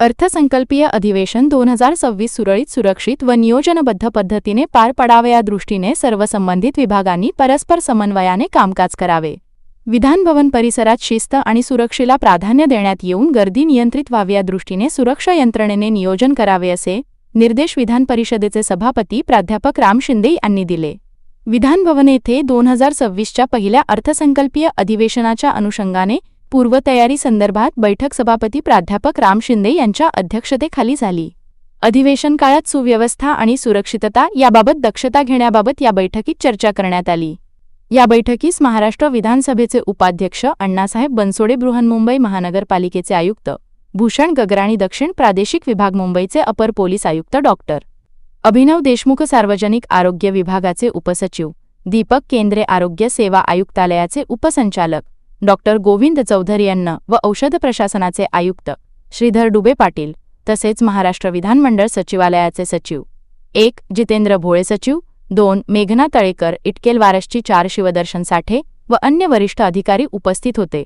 अर्थसंकल्पीय अधिवेशन 2026 सुरळीत, सुरक्षित व नियोजनबद्ध पद्धतीने पार पडावे या दृष्टीने सर्व संबंधित विभागांनी परस्पर समन्वयाने कामकाज करावे. विधान भवन परिसरात शिस्त आणि सुरक्षेला प्राधान्य देण्यात येऊन गर्दी नियंत्रित व्हावी या दृष्टीने सुरक्षा यंत्रणेने नियोजन करावे असे निर्देश विधान परिषदेचे सभापती प्राध्यापक राम शिंदे यांनी दिले. विधान भवन येथे 2026च्या पहिल्या अर्थसंकल्पीय अधिवेशनाच्या अनुषंगाने पूर्वतयारी संदर्भात बैठक सभापती प्राध्यापक राम शिंदे यांच्या अध्यक्षतेखाली झाली. अधिवेशन काळात सुव्यवस्था आणि सुरक्षितता याबाबत दक्षता घेण्याबाबत या बैठकीत चर्चा करण्यात आली. या बैठकीस महाराष्ट्र विधानसभेचे उपाध्यक्ष अण्णासाहेब बनसोडे, बृहन्मुंबई महानगरपालिकेचे आयुक्त भूषण गगराणी, दक्षिण प्रादेशिक विभाग मुंबईचे अपर पोलीस आयुक्त डॉक्टर अभिनव देशमुख, सार्वजनिक आरोग्य विभागाचे उपसचिव दीपक केंद्रे, आरोग्य सेवा आयुक्तालयाचे उपसंचालक डॉक्टर गोविंद चौधरी, अन्न व औषध प्रशासनाचे आयुक्त श्रीधर डुबे पाटील, तसेच महाराष्ट्र विधानमंडळ सचिवालयाचे सचिव 1. जितेंद्र भोळे, सचिव 2. मेघना तळेकर, इटकेल, वारसची 4. शिवदर्शन साठे व अन्य वरिष्ठ अधिकारी उपस्थित होते.